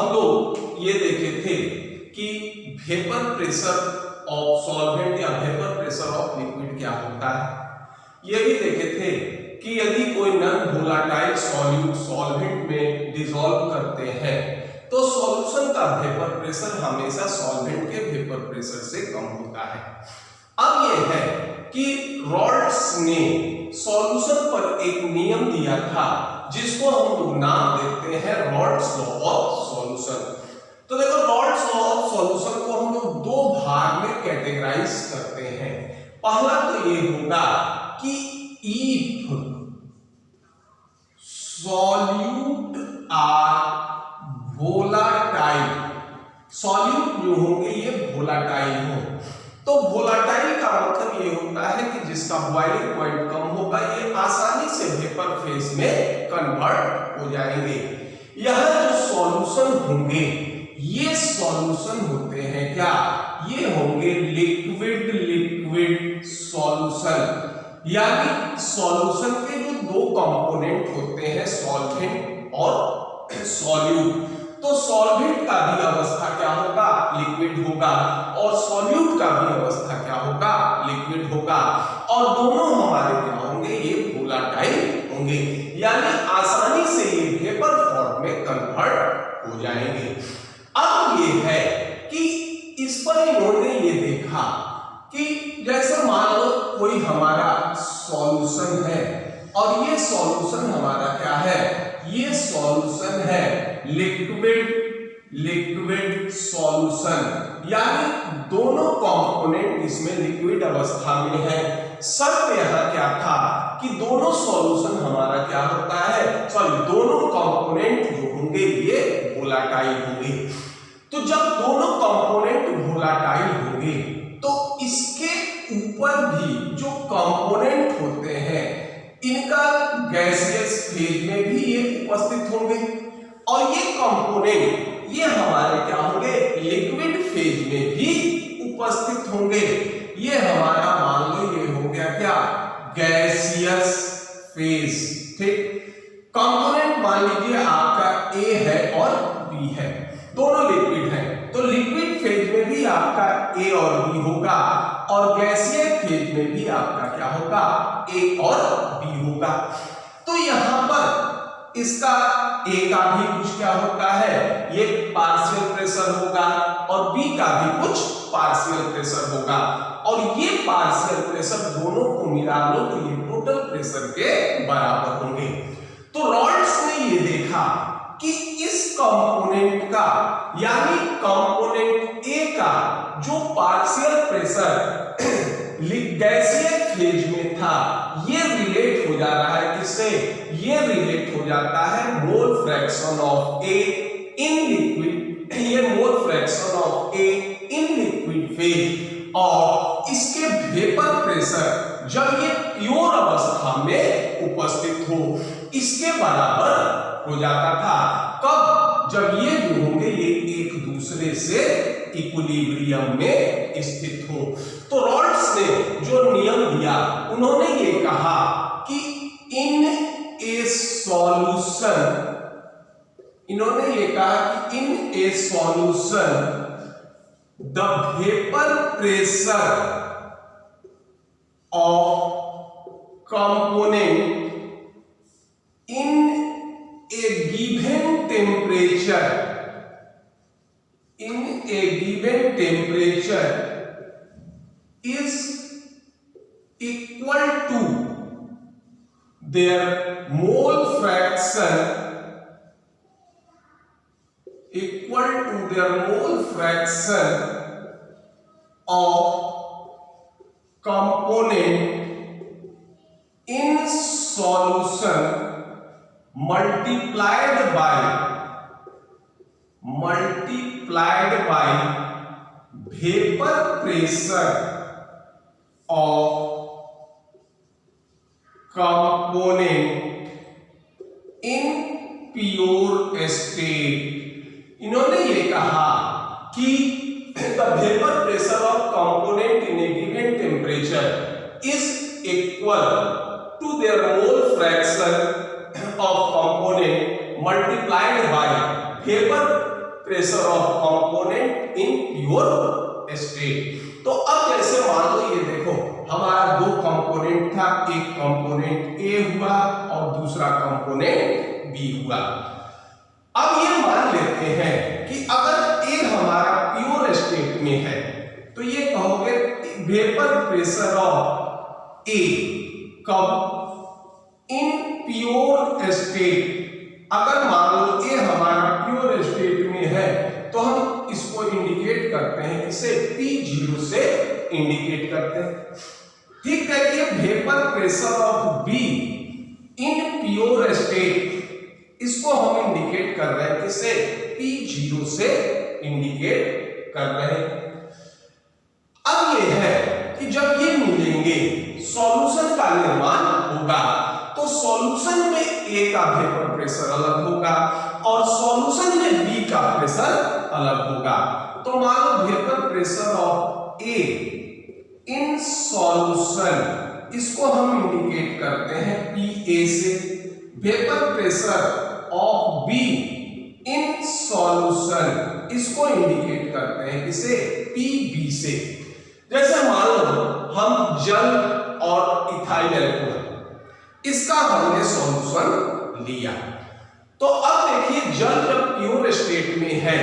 हम लोग ये देखे थे कि वेपर प्रेशर ऑफ सॉल्वेंट या वेपर प्रेशर ऑफ लिक्विड क्या होता है। ये भी देखे थे कि यदि कोई नॉन वोलेटाइल सॉल्यूट सॉल्वेंट में डिसॉल्व करते हैं तो सॉल्यूशन का वेपर प्रेशर हमेशा सॉल्वेंट के वेपर प्रेशर से कम होता है। अब ये है कि रॉल्ट्स ने सॉल्यूशन पर एक नियम दिया था जिसको हम लोग नाम देते हैं रॉल्ट्स लॉ ऑफ सॉल्यूशन। तो देखो रॉल्ट्स लॉ ऑफ सॉल्यूशन को हम लोग दो भाग में कैटेगराइज करते हैं। पहला तो ये होगा कि if solute are volatile, solute जो होंगे ये वोलाटाइल हो, तो वोलाटाइल का मतलब ये होता है कि जिसका बॉइलिंग पॉइंट कम होगा, ये आसानी से वेपर फेज में कन्वर्ट हो जाएंगे। यह जो सॉल्यूशन होंगे ये सॉल्यूशन होते हैं क्या, ये होंगे लिक्विड लिक्विड सॉल्यूशन। यानी सॉल्यूशन के जो दो कंपोनेंट होते हैं सॉल्वेंट और सॉल्यूट, तो सॉल्वेंट का भी अवस्था क्या होगा, लिक्विड होगा, और सॉल्यूट का भी अवस्था क्या होगा, लिक्विड होगा, और दोनों हमारे क्या होंगे, ये वोलेटाइल होंगे, यानी आसानी से ये वेपर फॉर्म में कन्वर्ट हो जाएंगे। अब ये है कि इस पर इन्होंने ये देखा कि जैसे मान लो कोई हमारा सॉल्यूशन है और ये सॉल्यूशन हमारा क्या है, ये सॉल्यूशन है लिक्विड लिक्विड सॉल्यूशन, यानी दोनों कंपोनेंट इसमें लिक्विड अवस्था में है। शर्त यहां क्या था कि दोनों सॉल्यूशन हमारा क्या होता है, सॉरी दोनों कंपोनेंट जो होंगे ये वोलेटाइल होंगे। तो जब दोनों कंपोनेंट वोलेटाइल होंगे तो इसके ऊपर भी जो कंपोनेंट होते हैं इनका गैसियस फेज में भी ये उपस्थित होंगे, और ये कंपोनेंट ये हमारे क्या होंगे, लिक्विड फेज में भी उपस्थित होंगे। ये हमारा मान लो ये हो गया क्या, गैसियस फेज। ठीक, कंपोनेंट मान लीजिए आपका ए है और बी है, दोनों लिक्विड हैं, तो लिक्विड फेज में भी आपका ए और बी होगा, और गैसीय फेज में भी आपका क्या होगा, ए और बी होगा। तो यहां पर इसका ए का भी कुछ क्या होता है, ये पार्शियल प्रेशर होगा, और बी का भी कुछ पार्शियल प्रेशर होगा, और ये पार्शियल प्रेशर दोनों को मिला लो तो ये टोटल प्रेशर के बराबर होंगे। तो रॉल्ट्स ने ये देखा कि इस कंपोनेंट का यानी कंपोनेंट ए का जो पार्शियल प्रेशर गैसीय फेज में था ये रिलेट हो जा रहा है किससे, ये रिलेट हो जाता है mole fraction of a in liquid, ये mole fraction of a in liquid phase, और इसके वेपर प्रेशर जब ये प्योर अवस्था में उपस्थित हो इसके बराबर हो जाता था। कब, जब ये जो होंगे ये एक दूसरे से इक्विलिब्रियम में स्थित हो। तो रॉल्ट्स ने जो नियम दिया उन्होंने ये कहा कि इन ए सॉल्यूशन, इन्होंने ये कहा कि in a solution the vapour pressure of component in a given temperature, in a given temperature is equal to their mole fraction, equal to their mole fraction of component in solution multiplied by vapor pressure of component in pure state। इन्होंने ये कहा कि the vapor pressure of component in a given temperature is equal to their mole fraction of component multiplied by vapor pressure of component in pure state. तो अब जैसे मान लो ये देखो हमारा दो कंपोनेंट था, एक कंपोनेंट ए हुआ और दूसरा कंपोनेंट बी हुआ। अब ये मान लेते हैं कि अगर ए हमारा प्योर स्टेट में है तो ये कहोगे वेपर प्रेशर ऑफ ए कब इन प्योर स्टेट। अगर मान लो ए हमारा प्योर स्टेट में है तो हम इसको इंडिकेट करते हैं, इसे P0 से इंडिकेट करते हैं। ठीक है, ये vapour pressure of B in pure state, इसको हम इंडिकेट कर रहे हैं, किसे P0 से इंडिकेट कर रहे हैं। अब ये है कि जब ये मिलेंगे सॉल्यूशन का निर्माण होगा, तो सॉल्यूशन में ए का वेपर प्रेशर अलग होगा और सॉल्यूशन में बी का प्रेशर अलग होगा। तो मान लो vapour pressure of a in solution, इसको हम इंडिकेट करते हैं PA से। Vapour pressure of B in solution, इसको इंडिकेट करते हैं किसे, PB से। जैसे मान लो हम जल और इथाइल अल्कोहल, इसका हमने सॉल्यूशन लिया, तो अब देखिए जल जब प्योर स्टेट में है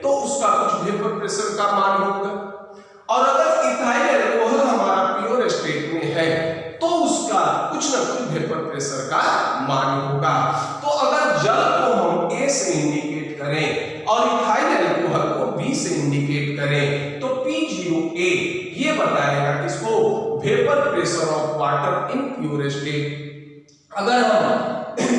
तो उसका कुछ वेपर प्रेशर का मान होगा, और अगर इथाइल अल्कोहल हमारा प्योर स्टेट में है तो उसका कुछ न कुछ वेपर प्रेशर का मान होगा। तो अगर जल को हम A से इंडिकेट करें और इथाइल अल्कोहल को B से इंडिकेट करें तो P0A ये बताएगा किसको, vapour pressure of water in pure state. अगर हम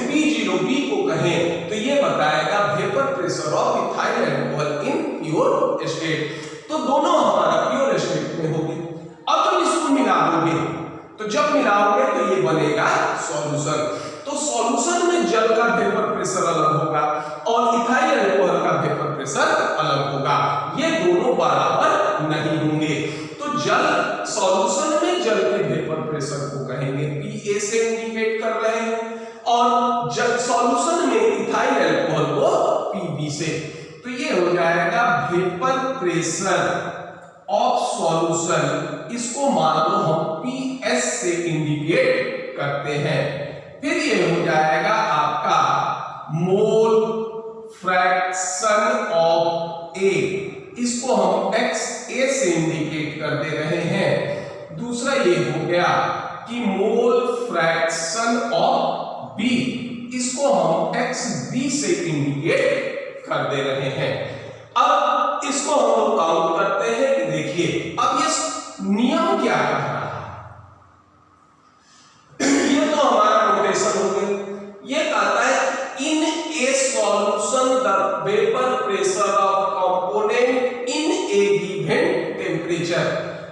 P0B को कहें तो ये बताएगा vapour pressure of ethyl alcohol in pure state. तो दोनों हमारा प्योर स्टेट में होंगे। अब तुम इसको मिला दोगे, तो जब मिलाओगे तो ये बनेगा सॉल्यूशन। तो सॉल्यूशन में जल का वेपर प्रेशर अलग होगा और इथाइल अल्कोहल का वेपर प्रेशर अलग होगा, ये दोनों बराबर नहीं होंगे। तो जल सॉल्यूशन में जल के वेपर प्रेशर को कहेंगे PA से इंडिकेट कर रहे हैं और जल सॉल्यूशन में इथाइल अल्कोहल को PB से। तो ये हो जाएगा वेपर प्रेशर ऑफ सॉल्यूशन, इसको मान लो हम PS से इंडिकेट करते हैं। फिर ये हो जाएगा आपका मोल फ्रैक्शन ऑफ A, इसको हम XA से इंडिकेट कर दे रहे हैं। दूसरा ये हो गया कि मोल फ्रैक्शन ऑफ B, इसको हम XB से इंडिकेट कर दे रहे हैं। अब इसको हम लोग काउंट करते हैं कि देखिए अब ये नियम क्या कह रहा है, ये तो हमारा नोटेशन हो गया। ये कहता है in a solution the vapour pressure of component in a given temperature.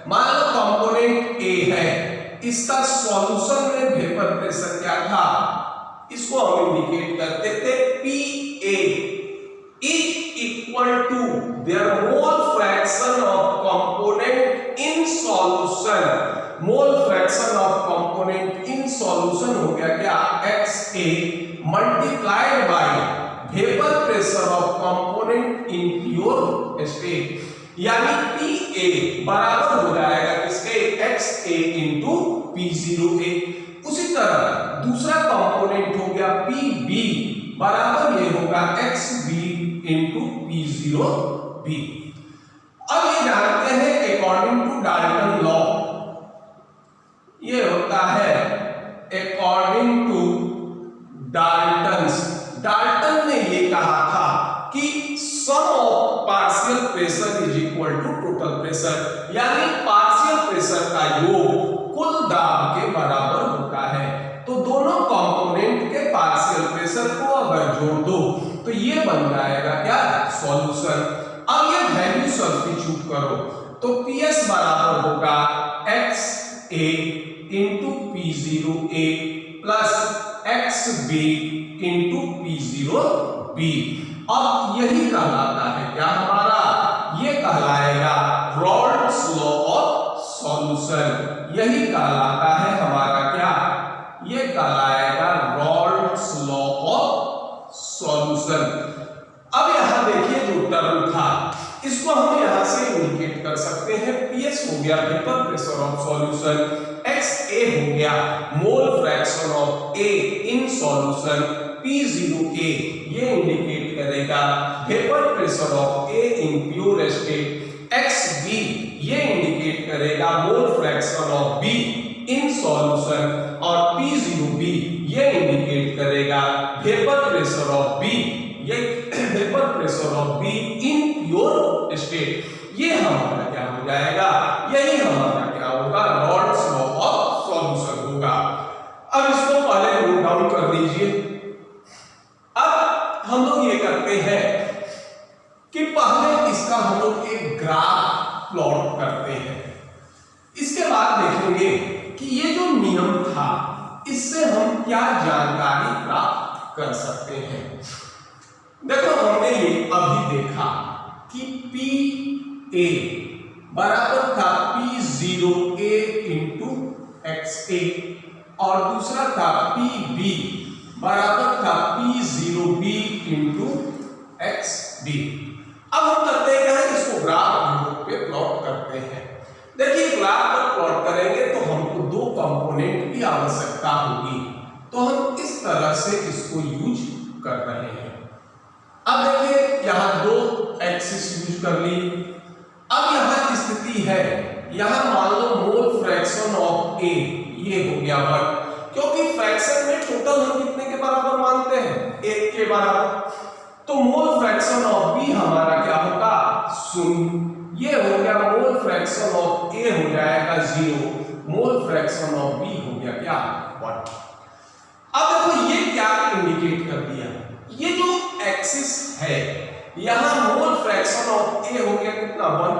मान लो कंपोनेंट ए है, इसका सॉल्यूशन में वेपर प्रेशर क्या था, इसको हम इंडिकेट करते थे PA is equal to their mole fraction of component in solution। Mole fraction of component in solution हो गया क्या, XA multiplied by vapour pressure of component in pure state, यानी PA बराबर हो जाएगा किसके, XA इंटू P0A। उसी तरह दूसरा कंपोनेंट हो गया PB बराबर ये होगा XB इंटू P0B। अब ये जानते हैं अकॉर्डिंग टू डाल्टन लॉ, ये होता है अकॉर्डिंग टू डाल्टन ने ये कहा था कि sum of partial pressure is equal to total pressure, यानी पार्शियल प्रेशर का योग कुल दाब के बराबर होता है। तो दोनों कंपोनेंट के पार्शियल प्रेशर को अगर जोड़ दो तो ये बन जाएगा क्या, सॉल्यूशन। अब ये वैल्यू सब्स्टिट्यूट करो तो PS बराबर होगा XA into P0A plus XB into P0B। अब यही कहलाता है क्या हमारा, ये कहलाएगा रॉल्ड्स लॉ ऑफ सॉल्यूशन। यही कहलाता है हमारा क्या, ये कहलाएगा रॉल्ड्स लॉ ऑफ सॉल्यूशन। अब यहां देखिए जो टर्म था इसको हम यहां से इंडिकेट कर सकते हैं। PS हो गया vapour pressure of solution, XA हो गया मोल fraction of A in solution, P0A ये इंडिकेट करेगा vapour pressure of A in pure state, XB ये इंडिकेट करेगा मोल fraction of B in solution और P0B ये इंडिकेट करेगा वेपर प्रेशर ऑफ B, ये vapour pressure of B in pure state. ये हमारा क्या हो जाएगा, यही हमारा क्या होगा, रॉल्स लॉ ऑफ सॉल्यूशन होगा। अब इसको पहले नोट डाउन कर दीजिए। अब हम लोग ये करते हैं कि पहले इसका हम लोग एक ग्राफ प्लॉट करते हैं, इसके बाद देखेंगे कि ये जो नियम था इससे हम क्या जानकारी प्राप्त कर सकते हैं। देखो हमने ये अभी देखा कि PA बराबर था P0A इंटू XA और दूसरा था PB बराबर था P0B इंटू XB। अब हम करते हैं इसको ग्राफ पे प्लॉट करते हैं। देखिए ग्राफ पर प्लॉट करेंगे तो हमको दो कंपोनेंट की आवश्यकता होगी, तो हम इस तरह से इसको यूज कर रहे हैं। अब देखिए यहाँ दो एक्सिस यूज कर ली। अब यहाँ स्थिति है, यहाँ मान लो मोल फ्रैक्शन ऑफ A ये हो गया 1, क्योंकि फ्रैक्शन में टोटल हम कितने के बराबर मानते हैं, 1 के बराबर, तो मोल फ्रैक्शन ऑफ B हमारा क्या होगा, 0। ये हो गया मोल फ्रैक्शन ऑफ A हो जाएगा 0, मोल फ्रैक्शन ऑफ B हो गया क्या 1। अब देखो ये क्या इंडिकेट कर दिया, ये जो एक्सिस है यहां मोल फ्रैक्शन ऑफ A हो गया कितना 1,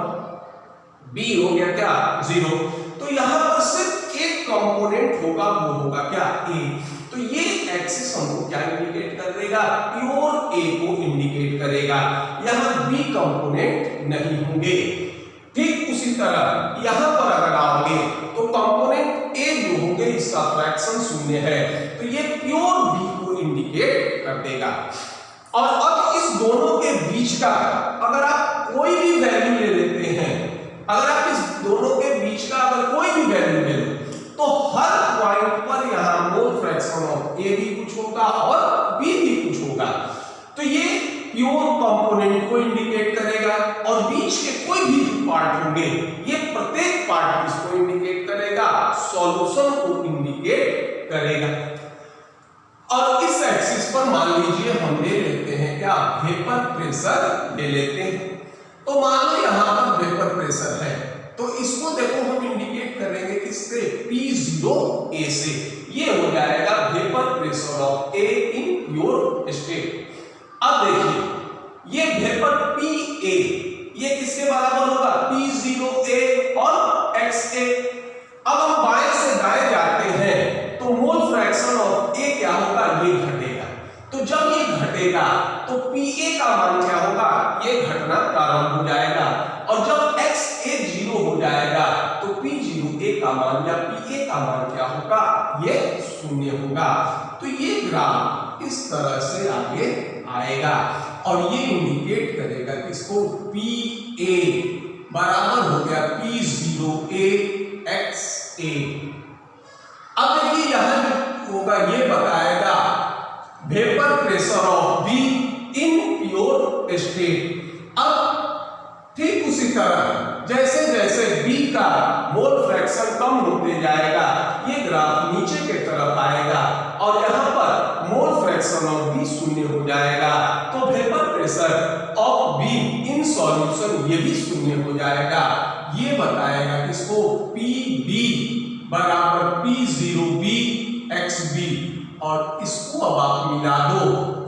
B हो गया क्या 0, तो यहां पर सिर्फ एक कंपोनेंट होगा, वो होगा क्या A। तो ये एक्सिस हमको क्या इंडिकेट कर देगा, प्योर A को इंडिकेट करेगा, यहां B कंपोनेंट नहीं होंगे। ठीक उसी तरह यहां पर अगर आओगे तो कंपोनेंट A जो होंगे इसका फ्रैक्शन 0 है, तो ये प्योर B को इंडिकेट कर देगा। और अब इस दोनों के बीच का अगर आप कोई भी वैल्यू ले लेते हैं, अगर आप इस दोनों के बीच का अगर कोई भी वैल्यू ले लो तो हर पॉइंट पर यहां मोल फ्रैक्शन ऑफ A भी कुछ होगा और B भी कुछ होगा, तो ये प्योर कंपोनेंट को इंडिकेट करेगा। और बीच के कोई भी पार्ट होंगे ये प्रत्येक पार्ट इसको इंडिकेट करेगा, सॉल्यूशन को इंडिकेट करेगा। और इस एक्सिस पर मान लीजिए हम ले लेते हैं क्या, वेपर प्रेशर ले लेते हैं। तो मान लो यहां पर वेपर प्रेशर है, तो इसको देखो हम इंडिकेट करेंगे किससे, P0A से। ये हो जाएगा vapour pressure of A in pure state. अब देखिए ये वेपर PA ये किसके बराबर होगा, P0A और XA। अब हम बाएं से दाएं जाते हैं तो मोल फ्रैक्शन ऑफ A क्या होगा, ये घटेगा। तो जब ये घटेगा तो PA का मान क्या होगा, ये घटना प्रारंभ हो जाएगा। और जब XA 0 हो जाएगा तो P0A का मान या PA का मान क्या होगा, ये 0 होगा। तो ये ग्राफ इस तरह से आगे आएगा और ये इंडिकेट करेगा किसको, PA बराबर हो गया P0A XA। अब देखिए यहां होगा, ये बताएगा vapour pressure of B in pure state. अब ठीक उसी तरह जैसे जैसे B का मोल फ्रैक्शन कम होते जाएगा ये ग्राफ नीचे की तरफ आएगा और यहाँ पर मोल फ्रैक्शन ऑफ B 0 हो जाएगा, तो vapour pressure of B in solution ये भी 0 हो जाएगा। ये बताएगा किसको, PB बराबर P0B XB। और इसको अब आप मिला दो,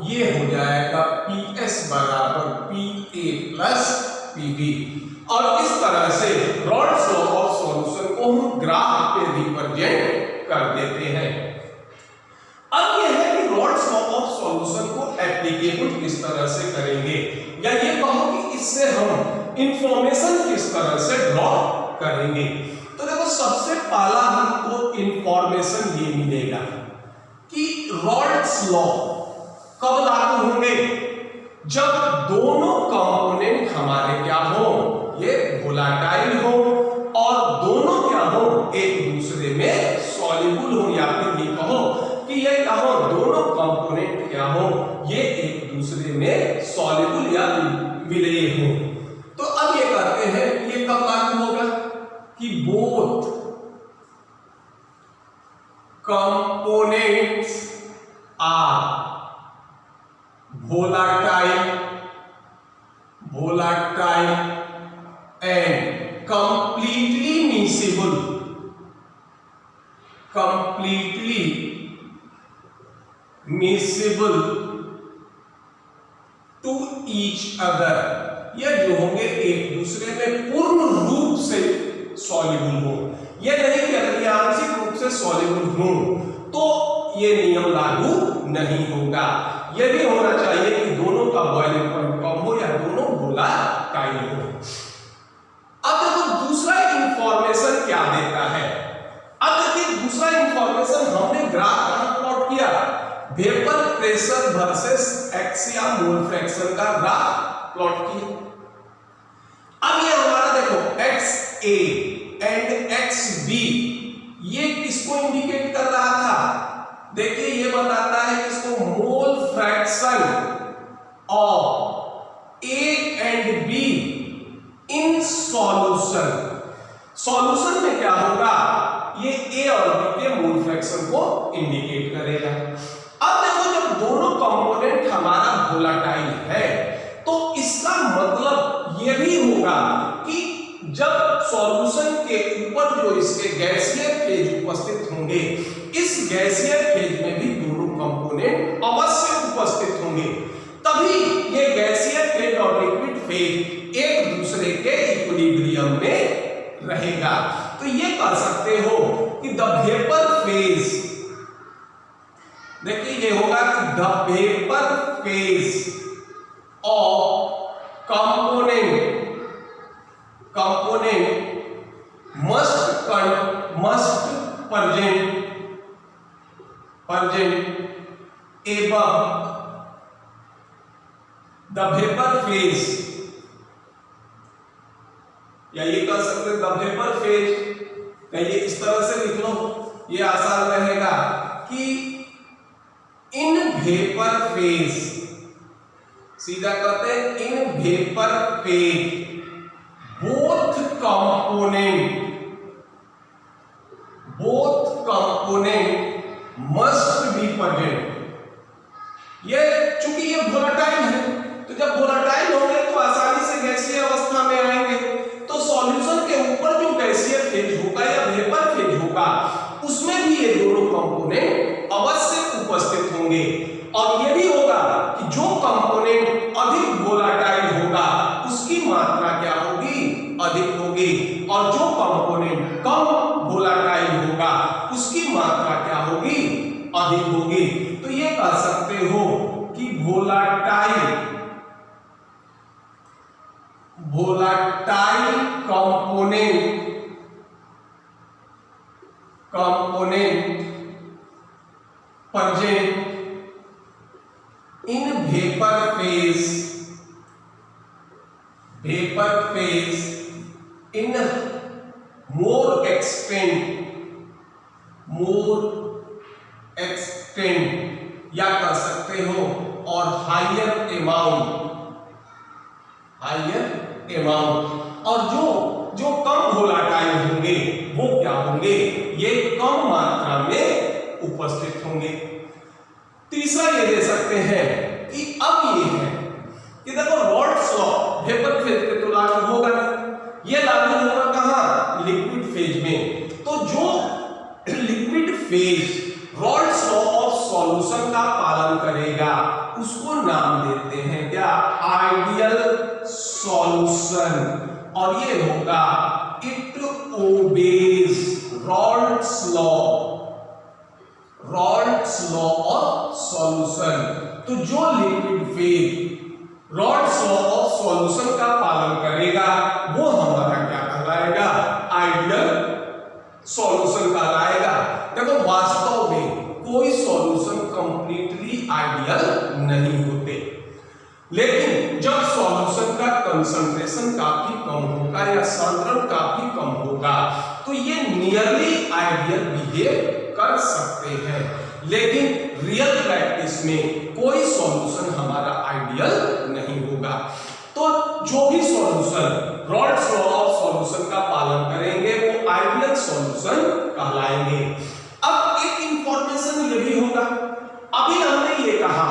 ये हो जाएगा PS बराबर PA प्लस PB। और इस तरह से रॉल्स लॉ ऑफ सॉल्यूशन को हम ग्राफ पे रिप्रेजेंट कर देते हैं। अब यह है कि रॉल्स लॉ ऑफ सॉल्यूशन को एप्लीकेबल किस तरह से करेंगे, या ये कहो कि इससे हम इंफॉर्मेशन किस तरह से ड्रॉ करेंगे। तो देखो सबसे पहला हमको इंफॉर्मेशन ये मिलेगा कि रॉल्स लॉ कब लागू होंगे, जब दोनों कंपोनेंट हमारे क्या हो, ये वोलाटाइल हो और दोनों क्या हो, एक दूसरे में सॉल्युबल हो, या फिर ये कहो कि ये क्या हो, दोनों कंपोनेंट क्या हो, ये एक दूसरे में सॉल्युबल या विलेय हो। तो अब ये कहते हैं, ये कब लागू होगा कि both components are volatile and completely miscible to each other, ये जो होंगे एक दूसरे में पूर्ण रूप से सॉल्युबल हो। ये नहीं कि अगर ये आंशिक रूप से सॉल्युबल हो तो ये नियम लागू नहीं होगा। ये भी होना चाहिए कि दोनों का बॉइलिंग पॉइंट कम हो या दोनों वोलाटाइल हो। अब देखो दूसरा इंफॉर्मेशन क्या देता है। अब देखिए दूसरा इंफॉर्मेशन हमने ग्राफ कहां प्लॉट किया, vapour pressure versus x a mole fraction का ग्राफ प्लॉट किया। अब ये हमारा देखो XA एंड XB ये किसको इंडिकेट कर रहा था, देखिए ये बताता है किसको, मोल fraction of A and B in solution. Solution में क्या होगा, ये A और B के मोल फ्रैक्शन को इंडिकेट करेगा। अब देखो जब दोनों कंपोनेंट हमारा वोलाटाइल है तो इसका मतलब ये भी होगा कि जब सॉल्यूशन के ऊपर जो इसके गैसीय फेज उपस्थित होंगे, इस गैसीय फेज में भी दोनों कंपोनेंट अवश्य उपस्थित होंगे, तभी ये गैसीय फेज और लिक्विड फेज एक दूसरे के इक्विलिब्रियम में रहेगा। तो ये कह सकते हो कि द वेपर फेज, देखिए ये होगा कि the vapour phase of component must present above the vapor phase, या ये कह सकते हैं द वेपर फेज, या ये इस तरह से लिख लो, ये आसान रहेगा कि इन वेपर फेज, सीधा कहते हैं इन vapour phase both component must be present। ये चूंकि ये वोलाटाइल है तो जब वोलाटाइल होंगे तो आसानी से गैसीय अवस्था में आएंगे, तो सॉल्यूशन के ऊपर जो गैसीय फेज होगा या वेपर फेज होगा उसमें भी ये दोनों कंपोनेंट अवश्य उपस्थित होंगे। और ये भी होगा कि जो कंपोनेंट अधिक वोलाटाइल होगा उसकी मात्रा क्या होगी, अधिक होगी, और जो कंपोनेंट कम वोलाटाइल होगा उसकी मात्रा क्या होगी, अधिक होगी। तो ये कह सकते हो कि volatile component present in vapor phase in more extent या कर सकते हो और हायर अमाउंट, और जो कम वोलाटाइल होंगे वो क्या होंगे, ये कम मात्रा में उपस्थित होंगे। तीसरा ये दे सकते हैं कि अब ये है कि देखो रॉल्स लॉ वेपर फेज पे तो लागू होगा नहीं, ये लागू होगा कहां, लिक्विड फेज में। तो जो liquid phase Rawls law of solution का पालन करेगा उसको नाम देते हैं क्या, आइडियल सॉल्यूशन, और ये होगा it obeys Rawls law of solution. तो जो liquid phase Rawls law of solution का पालन करेगा वो हमारा क्या कहलाएगा, आइडियल सॉल्यूशन कहलाएगा। देखो वास्तव में कोई सॉल्यूशन कंप्लीटली आइडियल नहीं होते, लेकिन जब सॉल्यूशन का कंसंट्रेशन काफी कम होगा या सांद्रण काफी कम होगा तो ये नियरली आइडियल बिहेव कर सकते हैं, लेकिन रियल प्रैक्टिस में कोई सॉल्यूशन हमारा आइडियल नहीं होगा। तो जो भी solution Rawls law of solution का पालन करेंगे वो आइडियल सॉल्यूशन कहलाएंगे। अब एक इंफॉर्मेशन ये भी होगा, अभी हमने ये कहा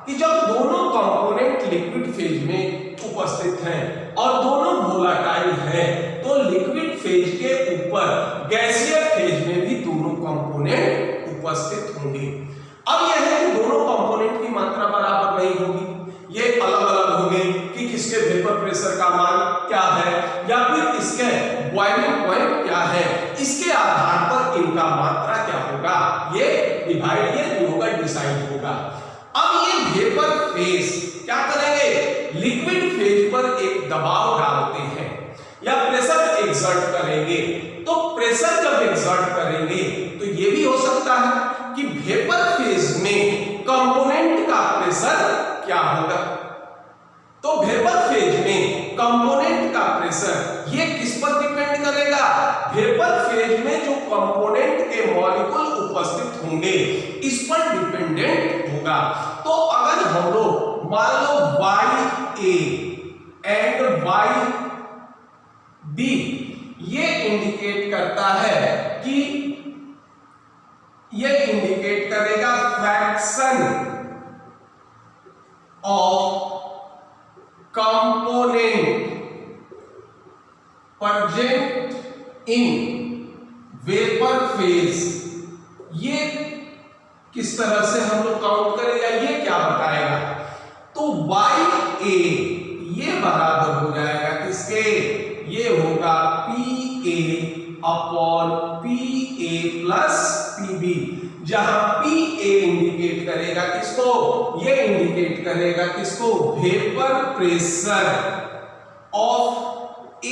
कि जब दोनों कंपोनेंट लिक्विड फेज में उपस्थित हैं और दोनों वोलेटाइल हैं तो लिक्विड फेज के ऊपर गैसीय फेज में भी दोनों कंपोनेंट उपस्थित होंगे। अब यह है कि दोनों कंपोनेंट की मात्रा बराबर नहीं होगी, ये अलग अलग होंगे कि किसके वेपर प्रेशर का मान क्या है या फिर इसके बॉइलिंग पॉइंट क्या है, इसके आधार पर इनका मात्रा क्या होगा ये डिवाइड ये होगा डिसाइड होगा। अब ये वेपर फेज क्या करेंगे, लिक्विड फेज पर एक दबाव डालते हैं या प्रेशर एक्सर्ट करेंगे। तो प्रेशर जब एक्सर्ट करेंगे तो ये भी हो सकता है कि वेपर फेज में कंपोनेंट का प्रेशर क्या होगा। तो वेपर फेज में कंपोनेंट का प्रेशर ये किस पर डिपेंड करेगा, वेपर फेज में जो कंपोनेंट के मॉलिक्यूल उपस्थित होंगे इस पर डिपेंडेंट होगा। तो अगर हम लोग मान लो YA एंड YB ये इंडिकेट करता है कि ये इंडिकेट करेगा fraction of component present in vapour phase, ये किस तरह से हम लोग काउंट करें या ये क्या बताएगा। तो YA ये बराबर हो जाएगा किसके, ये होगा PA upon PA plus PB, जहां PA इंडिकेट करेगा किसको, ये इंडिकेट करेगा किसको, vapour pressure of A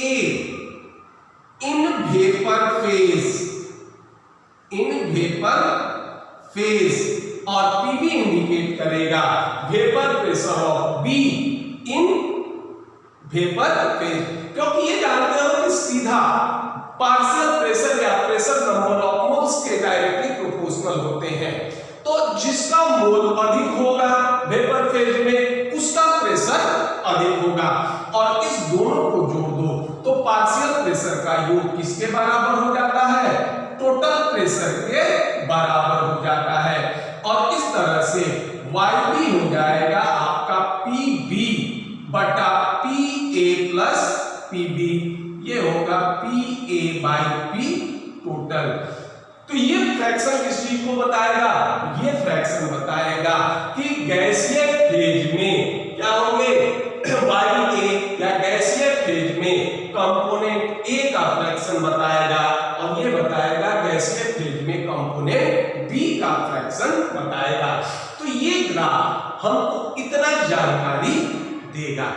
in vapour phase और PB इंडिकेट करेगा vapour pressure of B in vapour phase, क्योंकि ये जानते हो कि सीधा पार्शियल प्रेशर या प्रेशर नंबर ऑफ मोल्स के डायरेक्टली प्रोपोर्शनल होते हैं। तो जिसका मोल अधिक होगा वेपर फेज में उसका प्रेशर अधिक होगा और इस दोनों को जोड़ दो तो पार्शियल प्रेशर का योग किसके बराबर हो जाता है, टोटल प्रेशर के बराबर हो जाता है। और इस तरह से YB हो जाएगा आपका PB बटा PA प्लस PB, ये होगा PA बाई P टोटल। तो ये फ्रैक्शन किस चीज को बताएगा, ये फ्रैक्शन बताएगा कि गैसीय फेज में क्या होंगे YA या गैसीय फेज में कंपोनेंट A का फ्रैक्शन बताएगा और ये बताएगा गैसीय फेज में कंपोनेंट B का फ्रैक्शन बताएगा। तो ये ग्राफ हमको इतना जानकारी देगा।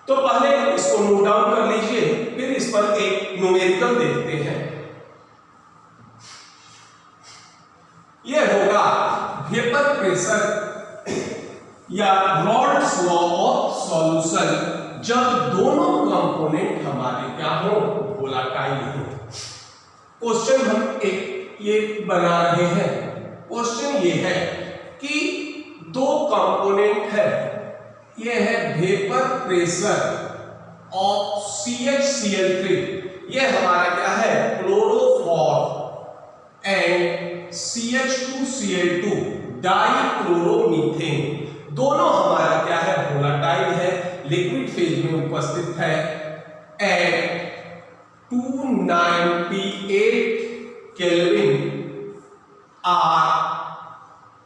तो पहले इसको नोट डाउन कर लीजिए, फिर इस पर एक न्यूमेरिकल देखते हैं। ये होगा वेपर प्रेशर या रॉल्स लॉ ऑफ सॉल्यूशन जब दोनों कंपोनेंट हमारे क्या हो, वोलेटाइल हो। क्वेश्चन हम एक ये बना रहे हैं, क्वेश्चन ये है कि दो कंपोनेंट है, ये है वेपर प्रेशर ऑफ CHCl3, ये हमारा क्या है क्लोरोफॉर्म एंड CH2Cl2 डाइक्लोरोमीथेन, दोनों हमारा क्या है वोलेटाइल है, लिक्विड फेज में उपस्थित है at 298 kelvin or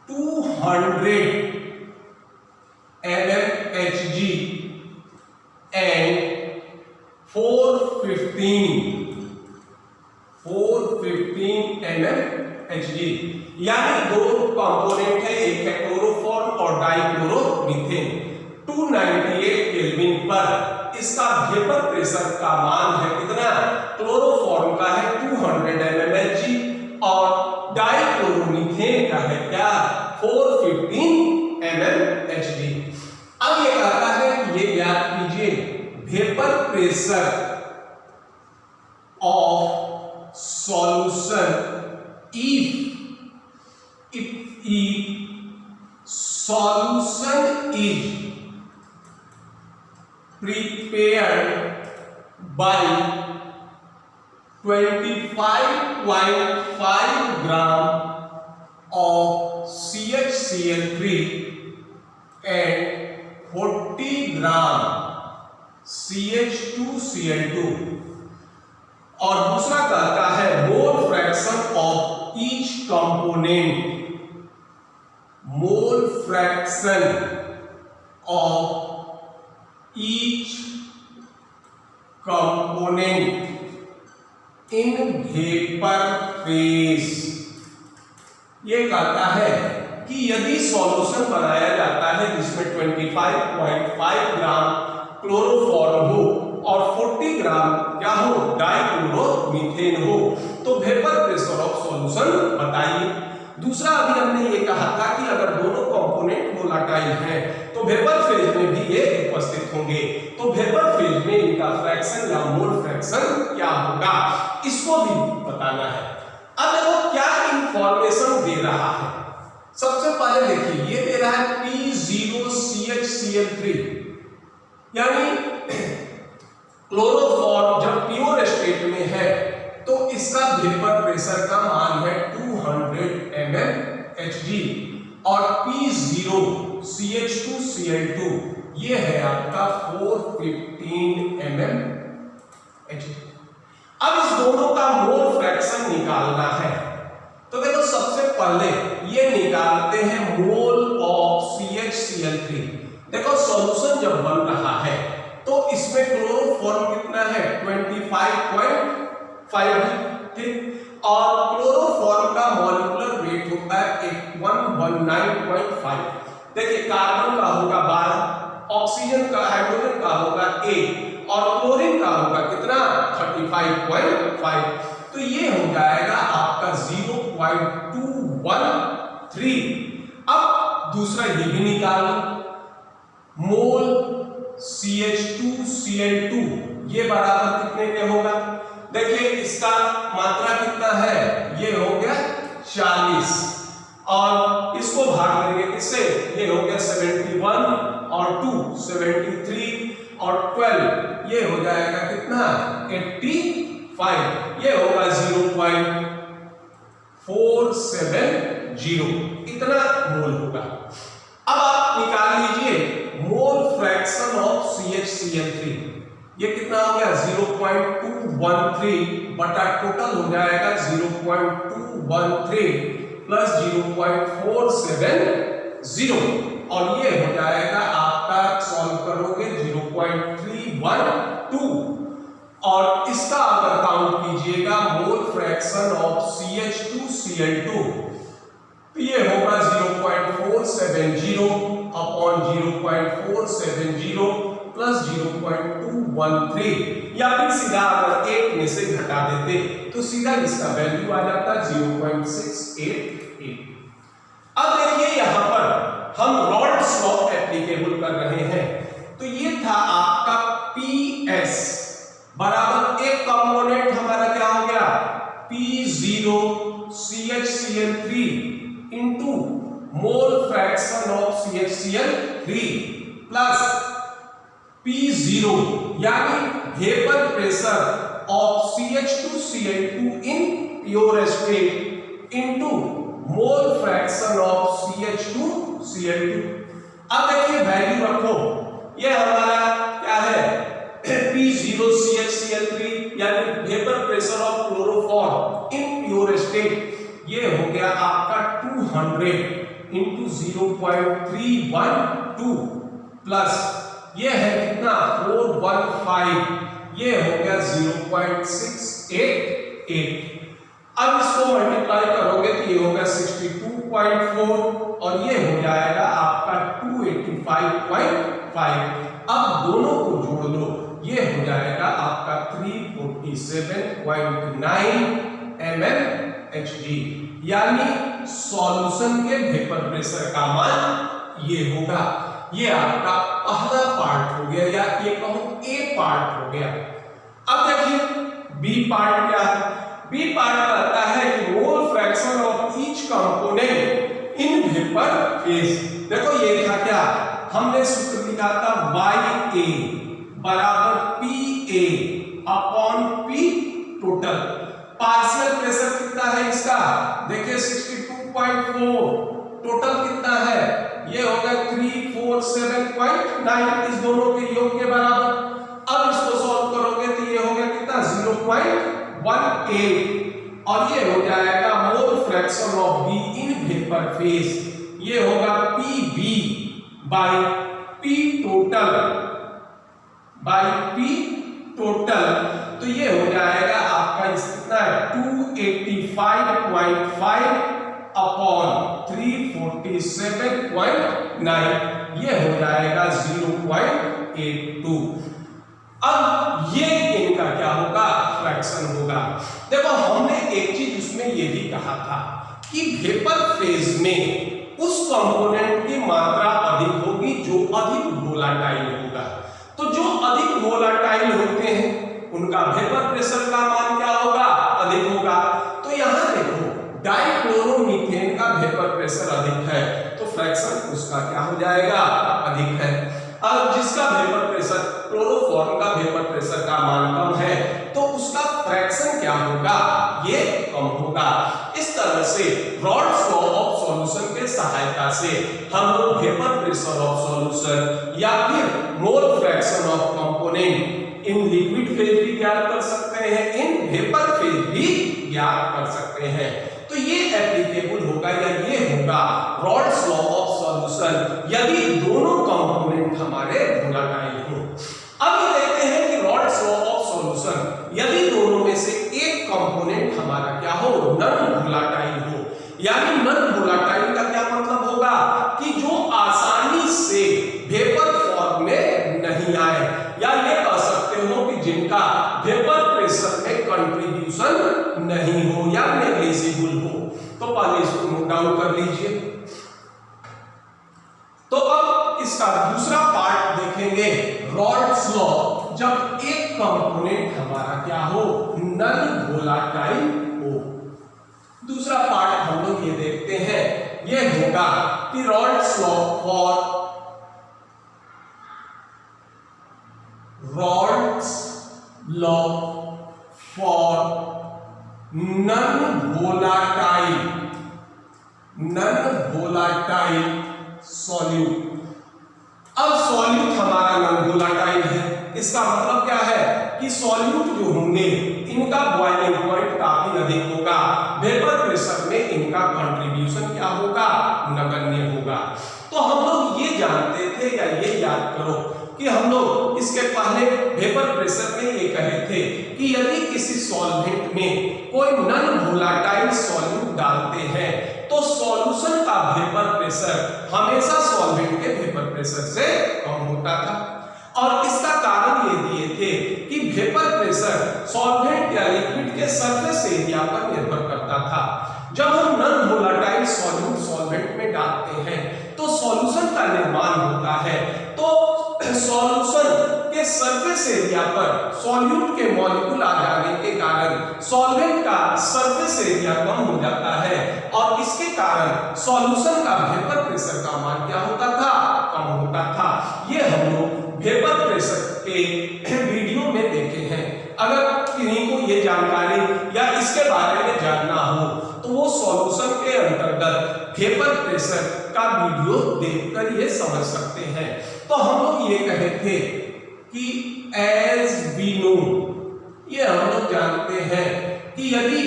200 mmHg and 415 mmHg, यानी दो कंपोनेंट है, एक है क्लोरोफॉर्म और डाइक्लोरोमीथेन। 298 केल्विन पर इसका वेपर प्रेशर का मान है कितना, क्लोरोफॉर्म का है 200 mmHg और डाइक्लोरोमीथेन का है क्या 415 mmHg। अब ये कहता है कि ये ज्ञात कीजिए vapour pressure of solution if solution is prepared by 25.5 gram of CHCl3 and 40 gram CH2Cl2 और दूसरा कहता है mole fraction of each component, mole fraction of each component in vapour phase. ये कहता है कि यदि सॉल्यूशन बनाया जाता है जिसमें 25.5 ग्राम क्लोरोफॉर्म हो और 40 ग्राम क्या हो, डाइक्लोरोमीथेन हो, तो वेपर प्रेशर ऑफ सॉल्यूशन बताइए। दूसरा अभी हमने ये कहा था कि अगर दोनों कंपोनेंट वोलेटाइल हैं तो वेपर फेज में भी ये उपस्थित होंगे, तो वेपर फेज में इनका फ्रैक्शन या मोल फ्रैक्शन क्या होगा, इसको भी बताना है। अब देखो क्या इंफॉर्मेशन दे रहा है। सबसे पहले देखिए ये दे रहा है P0CHCl3 यानी क्लोरोफॉर्म जब प्योर स्टेट में है तो इसका वेपर प्रेशर का मान है 200 mmHg और P0CH2Cl2 ये है आपका 415 mmHg। अब इस दोनों का मोल फ्रैक्शन निकालना है, तो देखो सबसे पहले ये निकालते हैं मोल ऑफ CHCl3। देखो सॉल्यूशन जब बन रहा है तो इसमें क्लोरोफॉर्म कितना है 25.5 ठीक, और क्लोरोफॉर्म का मॉलिक्यूलर वेट होता है 119.5। देखिए कार्बन का होगा 12, ऑक्सीजन का हाइड्रोजन का होगा 8 और क्लोरीन का होगा कितना 35.5। तो ये हो जाएगा आपका 0.213। अब दूसरा ये भी निकालो मोल CH2Cl2 ये बराबर कितने के होगा, देखिए इसका मात्रा कितना है, ये हो गया 40 और इसको भाग देंगे किससे, ये हो गया 71 और 2 73 और 12 ये हो जाएगा कितना 85, ये होगा 0.470 इतना मोल होगा। अब आप निकाल लीजिए मोल फ्रैक्शन ऑफ CHCl3, ये कितना हो गया 0.213 बटा टोटल हो जाएगा 0.213 प्लस 0.470 और ये हो जाएगा आपका सॉल्व करोगे 0.312 और इसका अगर काउंट कीजिएगा मोल फ्रैक्शन ऑफ CH2Cl2 तो ये होगा 0.470 अपॉन 0.470 प्लस 0.213 या फिर सीधा अगर 8 में से घटा देते तो सीधा इसका वैल्यू आ जाता 0.688। अब देखिए यहां पर हम रॉल्ड्स लॉ एप्लीकेबल कर रहे हैं, तो ये था आपका PS बराबर एक कंपोनेंट हमारा क्या हो गया P0CHCl3 into mole fraction of CHCl3 plus P0 यानी vapour pressure of CH2Cl2 in pure state into mole fraction of CH2Cl2। अब देखिए वैल्यू रखो, ये हमारा क्या है P0CHCl3 यानी vapour pressure of chloroform in pure state, ये हो गया आपका 200 इंटू 0.312 प्लस ये है कितना 415, ये हो गया 0.688। अब इसको मल्टीप्लाई करोगे तो ये होगा 62.4 और ये हो जाएगा आपका 285.5। अब दोनों को जोड़ लो, ये हो जाएगा आपका 347.9 mmHg यानी सॉल्यूशन के वेपर प्रेशर का मान ये होगा। ये आपका पहला पार्ट हो गया, या ये कहूं ए पार्ट हो गया। अब देखिए बी पार्ट क्या है। बी पार्ट कहता है कि मोल fraction of each component in vapour phase. देखो ये था क्या, हमने सूत्र लिखा था YA बराबर PA upon P total. Partial pressure कितना है इसका, देखिए 62.4, टोटल कितना है, ये होगा 347.9, इस दोनों के योग के बराबर। अब इसको सॉल्व करोगे तो ये होगा कितना 0.18, और ये हो जाएगा mole fraction of B in vapour phase, ये होगा PB by P total by P total, तो ये हो जाएगा आपका कितना 285.5 अपॉन 347.9, ये हो जाएगा 0.82। अब ये इनका क्या होगा, फ्रैक्शन होगा। देखो हमने एक चीज उसमें ये भी कहा था कि वेपर फेज में उस कंपोनेंट की मात्रा अधिक होगी जो अधिक वोलेटाइल होगा। तो जो अधिक वोलेटाइल होते हैं उनका वेपर प्रेशर का मान क्या होगा, अधिक होगा। तो यहां देखो डाइक्लोरोमीथेन का वेपर प्रेशर अधिक है, तो फ्रैक्शन उसका क्या हो जाएगा, अधिक है। अब जिसका वेपर प्रेशर, क्लोरोफॉर्म का वेपर प्रेशर का मान कम है, तो उसका फ्रैक्शन क्या होगा, ये कम होगा। इस तरह से रॉल्स लॉ ऑफ सॉल्यूशन के सहायता से हम लोग वेपर प्रेशर ऑफ सॉल्यूशन या फिर मोल fraction of component in liquid phase भी ज्ञात कर सकते हैं, इन वेपर फेज भी ज्ञात कर सकते हैं। तो ये एप्लीकेबल होगा या ये होगा रॉल्स लॉ ऑफ सॉल्यूशन यदि दोनों कंपोनेंट हमारे वोलेटाइल हो। अब ये देखते हैं कि रॉल्स लॉ ऑफ सॉल्यूशन यदि दोनों में से एक कंपोनेंट हमारा क्या हो, नॉन वोलेटाइल हो, यानी नॉन वोलेटाइल का क्या मतलब होगा कि जो आसानी से वेपर फॉर्म में नहीं आए, या ये कह सकते हो कि जिनका वेपर प्रेशर में कंट्रीब्यूशन नहीं हो या नेग्लिजिबल हो। तो पहले इसको नोट डाउन कर लीजिए। तो अब इसका दूसरा पार्ट देखेंगे, रॉल्स लॉ जब एक कंपोनेंट हमारा क्या हो, नॉन वोलेटाइल हो। दूसरा पार्ट हम लोग ये देखते हैं, ये होगा कि Rawls law for non volatile solute. अब सॉल्यूट हमारा नॉन वोलेटाइल है, इसका मतलब क्या है कि सॉल्यूट जो होंगे इनका बॉइलिंग पॉइंट काफी अधिक होगा, वेपर प्रेशर में इनका कंट्रीब्यूशन क्या होगा, नगण्य होगा। तो हम लोग ये जानते थे, या ये याद करो कि हम लोग इसके पहले वेपर प्रेशर में ये कहे थे कि यदि किसी सॉल्वेंट में कोई नॉन वोलेटाइल सॉल्यूट डालते हैं तो सॉल्यूशन का वेपर प्रेशर हमेशा सॉल्वेंट के वेपर प्रेशर से कम होता था। और इसका कारण ये दिए थे कि वेपर प्रेशर सॉल्वेंट या लिक्विड के सरफेस एरिया पर निर्भर करता था। जब हम नॉन वोलेटाइल सॉल्यूट सॉल्वेंट में डालते हैं तो सॉल्यूशन का निर्माण होता है, तो सॉल्यूशन के सरफेस एरिया पर सॉल्यूट के मॉलिक्यूल आ जाने के कारण सॉल्वेंट का सरफेस एरिया कम हो जाता है, और इसके कारण सॉल्यूशन का वेपर प्रेशर का मान क्या होता था, कम होता था। ये हम लोग वेपर प्रेशर के वीडियो में देखे हैं। अगर किन्हीं को ये जानकारी या इसके बारे में जानना हो तो वो सॉल्यूशन के अंतर्गत वेपर प्रेशर का वीडियो देखकर ये समझ सकते हैं। तो हम लोग ये कहे थे कि एज वी नो, ये हम लोग जानते हैं कि यदि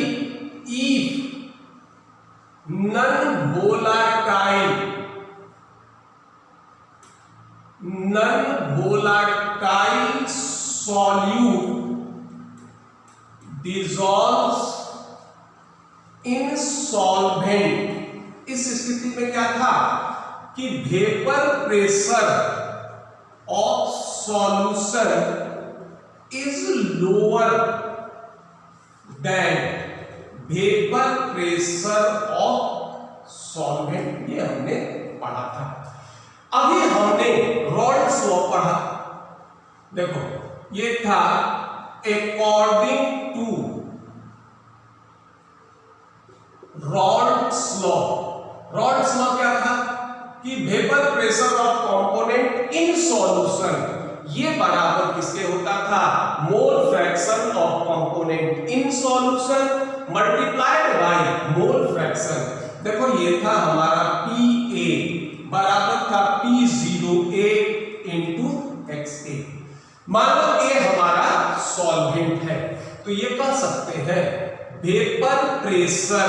if non volatile solute dissolves in solvent, इस स्थिति में क्या था कि vapour pressure of solution is lower than vapour pressure of solvent, ये हमने पढ़ा था। अभी हमने रॉल्ड्स लॉ पढ़ा, देखो ये था अकॉर्डिंग टू रॉल्ड्स लॉ। रॉल्ड्स लॉ क्या था कि vapour pressure of component in solution ये बराबर किसके होता था, मोल fraction of component in solution multiplied by mole fraction. देखो ये था हमारा PA बराबर था P0A इंटू XA। मान लो A हमारा सॉल्वेंट है, तो ये कह सकते हैं वेपर प्रेशर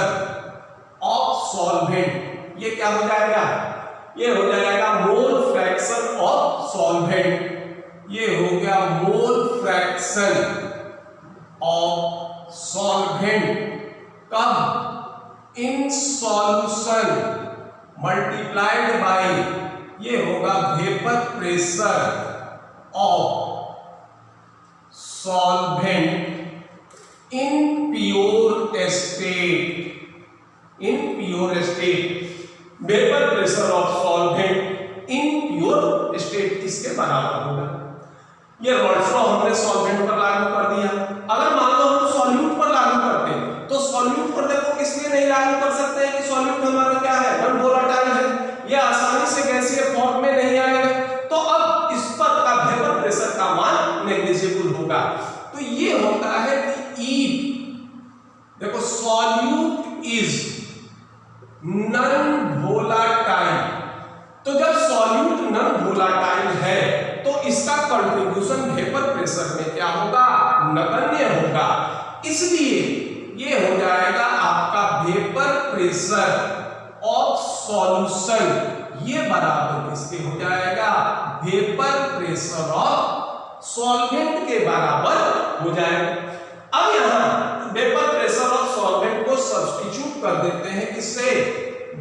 ऑफ सॉल्वेंट, ये क्या हो जाएगा, ये हो जाएगा मोल फ्रैक्शन ऑफ सॉल्वेंट, ये हो गया मोल फ्रैक्शन ऑफ सॉल्वेंट कब, इन सॉल्यूशन मल्टीप्लाइड बाय ये होगा vapour pressure of solvent in pure state, in pure state vapour pressure of solvent in pure state किसके बराबर होगा। ये रॉल्ड्स लॉ हमने सॉल्वेंट पर लागू कर दिया। अगर मान लो हम सॉल्यूट पर लागू करते हैं तो सॉल्यूट पर देखो इसलिए नहीं लागू कर सकते हैं कि सॉल्यूट हमारा क्या है, नॉन वोलेटाइल है, ये आसानी से गैसीय फॉर्म में नहीं आएगा, तो अब इस पर का वेपर प्रेशर का मान नेग्लिजिबल होगा। तो ये होता है कि ई देखो सॉल्यूट इज नॉन वोलेटाइल, तो जब सॉल्यूट नॉन वोलेटाइल है तो इसका कंट्रीब्यूशन वेपर प्रेशर में क्या होगा, नगण्य होगा, इसलिए ये हो जाएगा आपका वेपर प्रेशर ऑफ सॉल्यूशन ये बराबर किसके हो जाएगा, वेपर प्रेशर ऑफ सॉल्वेंट के बराबर हो जाएगा। अब यहां वेपर प्रेशर ऑफ सॉल्वेंट को सब्स्टिट्यूट कर देते हैं किससे,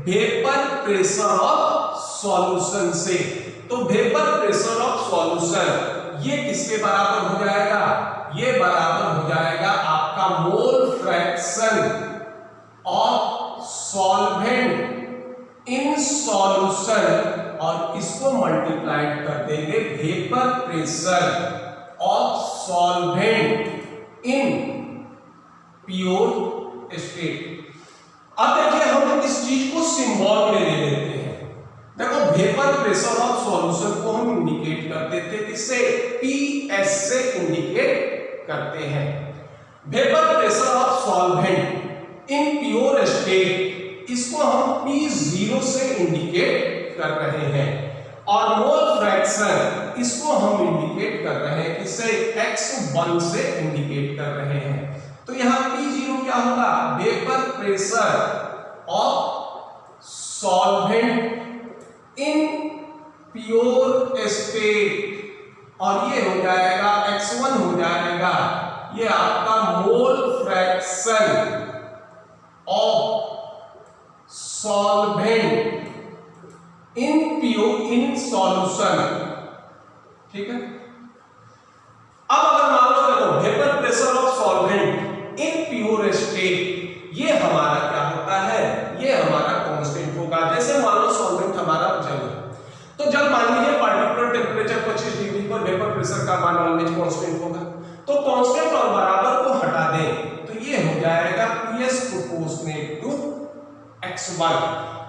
वेपर प्रेशर ऑफ सॉल्यूशन से, तो वेपर प्रेशर ऑफ सॉल्यूशन ये किसके बराबर हो जाएगा, ये बराबर हो जाएगा आपका मोल fraction of solvent in solution और इसको मल्टीप्लाइड कर देंगे vapour pressure of solvent in pure state. अब देखिए हम इस चीज को सिंबल में ले लेते हैं, देखो वेपर प्रेशर ऑफ सॉल्यूशन को हम इंडिकेट कर देते हैं किससे, PS से इंडिकेट करते हैं। Vapour pressure of solvent in pure state इसको हम P0 से इंडिकेट कर रहे हैं और मोल फ्रैक्शन इसको हम इंडिकेट कर रहे हैं किससे, X1 से इंडिकेट कर रहे हैं। तो यहां P0 क्या होगा, vapour pressure of solvent in pure state और ये हो जाएगा X1 हो जाएगा ये आपका मोल fraction of solvent in solution, ठीक है। अब अगर मान लो देखो vapour pressure of solvent in pure state ये हमारा क्या होता है, ये हमारा कांस्टेंट होगा। जैसे मान लो सॉल्वेंट हमारा जल है, तो जल मान लीजिए पार्टिकुलर टेंपरेचर 25 डिग्री पर वेपर प्रेशर का मान ऑलवेज कांस्टेंट होगा, तो कांस्टेंट और बराबर को हटा दें तो ये हो जाएगा PS प्रोपोर्शनेट टू X1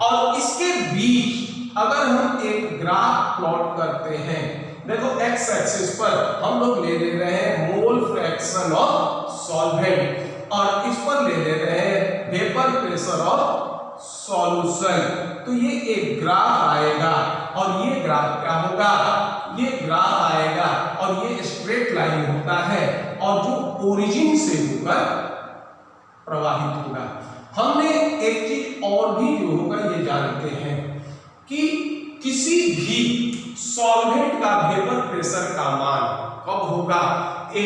और इसके बीच अगर हम एक ग्राफ प्लॉट करते हैं, देखो x एक्सिस पर हम लोग ले रहे हैं मोल फ्रैक्शन ऑफ सॉल्वेंट और इस पर ले रहे हैं वेपर प्रेशर ऑफ सॉल्यूशन, तो ये एक ग्राफ आएगा और ये ग्राफ क्या होगा, ये ग्राफ आएगा और ये स्ट्रेट लाइन होता है और जो ओरिजिन से होकर प्रवाहित होगा। हमने एक चीज और भी जो होगा ये जानते हैं कि किसी भी सॉल्वेंट का वेपर प्रेशर का मान कब होगा, ये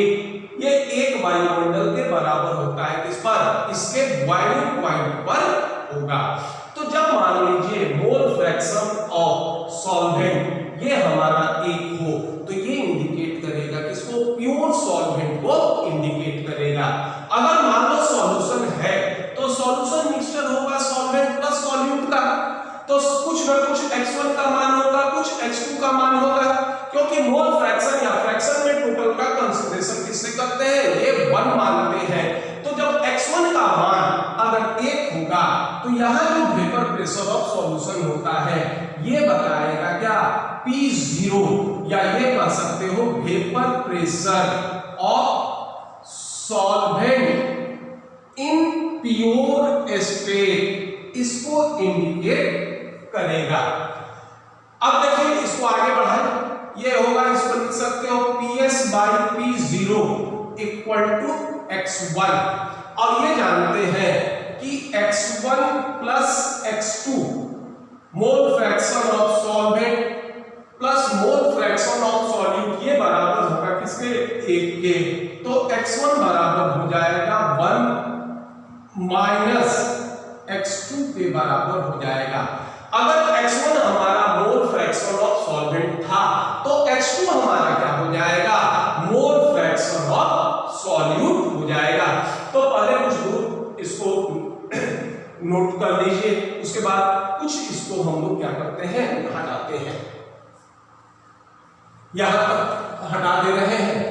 एक वायुमंडल के बराबर होता है किस पर, इसके बॉइलिंग पॉइंट पर होगा। तो जब मान लीजिए मोल फ्रैक्शन ऑफ सॉल्वेंट ये हमारा एक हो तो ये इंडिकेट करेगा किसको, प्योर सॉल्वेंट को इंडिकेट करेगा। अगर मान लो सॉल्यूशन है तो सॉल्यूशन मिक्सचर होगा सॉल्वेंट प्लस सॉल्यूट का, तो कुछ ना कुछ X1 का मान होगा, कुछ H2 का मान होगा, क्योंकि मोल फ्रैक्शन या फ्रैक्शन में टोटल का कंसीडरेशन किससे करते हैं, ये 1 मानते हैं। तो जब x1 का मान अगर 1 होगा तो यहाँ जो वेपर प्रेशर ऑफ सॉल्यूशन होता है ये बताएगा क्या, P0, या ये कह सकते हो vapour pressure of solvent in pure state, इसको इंडिकेट करेगा। अब देखिए इसको आगे बढ़ाएं, ये होगा, इसको लिख सकते हो PS/P0 इक्वल टू x1, और ये जानते हैं कि x1 plus x2 mole fraction of solvent plus mole fraction of solute ये बराबर होगा किसके, 1 के। तो x1 बराबर हो जाएगा 1 माइनस x2 के बराबर हो जाएगा। अगर x1 हमारा मोल फ्रैक्शन ऑफ सॉल्वेंट था तो x2 हमारा क्या हो जाएगा, मोल फ्रैक्शन ऑफ सॉल्यूट हो जाएगा। तो पहले कुछ दूर इसको नोट कर लीजिए, उसके बाद कुछ इसको हम लोग क्या करते हैं, हटाते हैं, यहां तक हटा दे रहे हैं।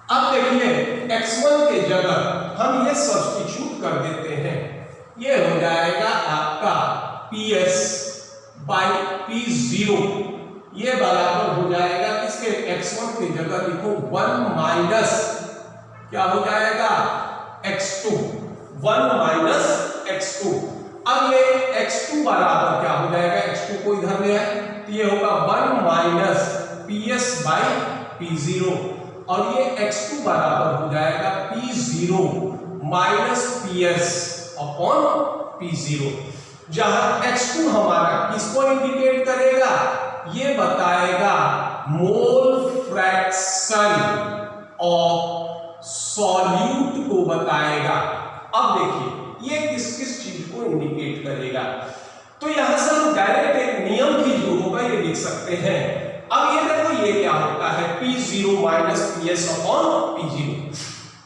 अब देखिए x1 के जगह हम ये सब्स्टिट्यूट कर देते हैं, ये हो जाएगा आपका PS/P0, ये बराबर हो जाएगा किसके, x1 की जगह लिखो 1 माइनस क्या हो जाएगा, x2, 1 माइनस x2। अब ये x2 बराबर क्या हो जाएगा, x2 को इधर ले आए तो ये होगा 1 माइनस PS/P0, और ये x2 बराबर हो जाएगा P0 minus PS upon P0, जहां x2 हमारा किसको इंडिकेट करेगा, ये बताएगा मोल फ्रैक्शन ऑफ सॉल्यूट को बताएगा। अब देखिए ये किस किस चीज को इंडिकेट करेगा, तो यहां से हम डायरेक्ट एक नियम भी जो होगा ये लिख सकते हैं। अब ये देखो ये क्या होता है, P0 minus PS upon P0।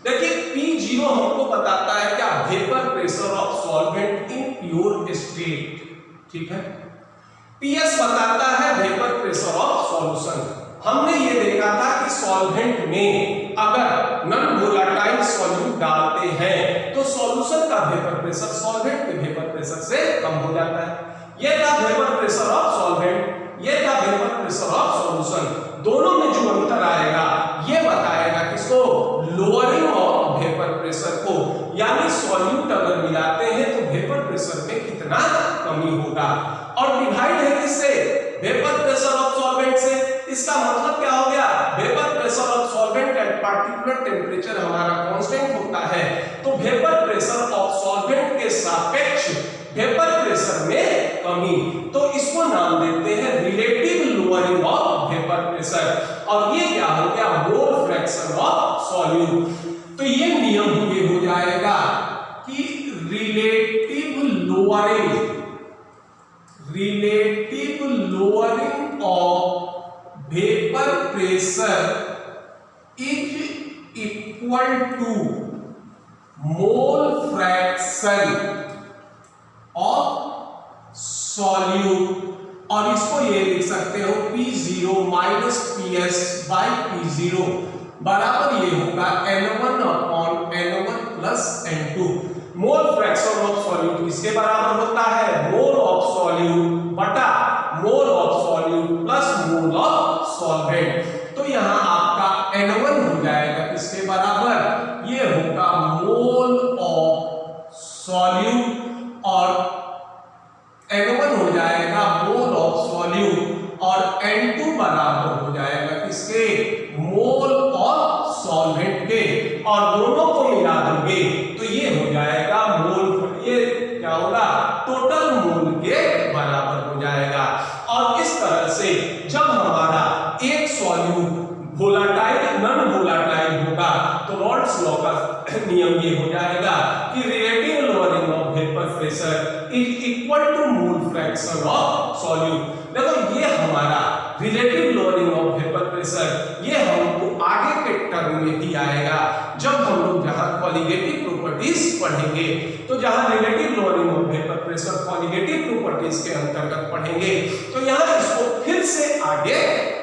देखिए P0 हमको बताता है क्या, vapour pressure of solvent in pure state, ठीक है। PS बताता है वेपर प्रेशर ऑफ सॉल्यूशन। हमने ये देखा था कि सॉल्वेंट में अगर नॉन वोलेटाइल सॉल्यूट डालते हैं तो सॉल्यूशन का वेपर प्रेशर सॉल्वेंट के वेपर प्रेशर से कम हो जाता है। ये था वेपर प्रेशर ऑफ सॉल्वेंट, ये था वेपर प्रेशर ऑफ सॉल्यूशन। दोनों में जो अंतर आएगा ये बताएगा किसको, लोअरिंग ऑफ वेपर प्रेशर को, यानी सॉल्यूट अगर मिलाते हैं तो वेपर प्रेशर में कितना कमी होगा। और डिवाइड है किससे, वेपर प्रेशर ऑफ सॉल्वेंट से। इसका मतलब क्या हो गया, vapour pressure of solvent eight particular temperature हमारा कांस्टेंट होता है, तो वेपर प्रेशर ऑफ सॉल्वेंट के सापेक्ष वेपर प्रेशर में कमी, तो इसको नाम देते हैं relative lowering of vapour pressure. और ये क्या हो गया, मोल फ्रैक्शन ऑफ सॉल्यूट। तो ये नियम ये हो जाएगा कि relative lowering of vapour pressure is equal to mole fraction of solute, और इसको ये लिख सकते हो P0 माइनस PS/P0 बराबर ये होगा N1 upon N1 plus N2। Mole fraction of solute किसके बराबर होता है, मोल ऑफ सॉल्यूट बटा mole of solute plus mole of solvent. तो यहाँ आपका N1 हो जाएगा किसके बराबर, ये होगा मोल ऑफ सॉल्यूट, और N1 हो जाएगा मोल ऑफ सॉल्यूट, और N2 बराबर हो जाएगा किसके, मोल ऑफ सॉल्वेंट के, और दोनों को मिला दोगे तो ये हो जाएगा मोल, ये क्या होगा, टोटल मोल के बराबर हो जाएगा। और इस तरह से जब हमारा एक सॉल्यूट वोलेटाइल नॉन वोलेटाइल होगा तो रॉल्स लॉ का नियम ये हो जाएगा कि relative lowering of vapour pressure is equal to mole fraction of solute. देखो ये हमारा relative lowering of vapour pressure ये हमको आगे के टर्म में भी आएगा, जब हम लोग जहां कॉलिगेटिव प्रॉपर्टी प्रॉपर्टीज पढ़ेंगे। तो जहां relative lowering of vapour pressure conjugative properties के अंतर्गत पढ़ेंगे, तो यहाँ इसको फिर से आगे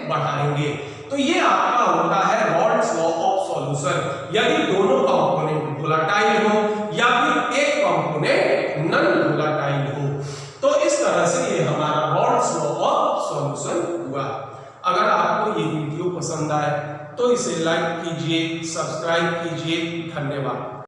बढ़ाएंगे। तो ये आपका होता है रॉल्स लॉ ऑफ सॉल्यूशन। यदि दोनों कंपोनेंट वोलेटाइल हो या फिर एक कंपोनेंट नॉन वोलेटाइल हो, तो इस तरह से ये हमारा रॉल्स लॉ ऑफ सॉल्यूशन हुआ। अगर आपको ये वीडियो पसंद आए तो इसे लाइक कीजिए, सब्सक्राइब कीजिए। धन्यवाद।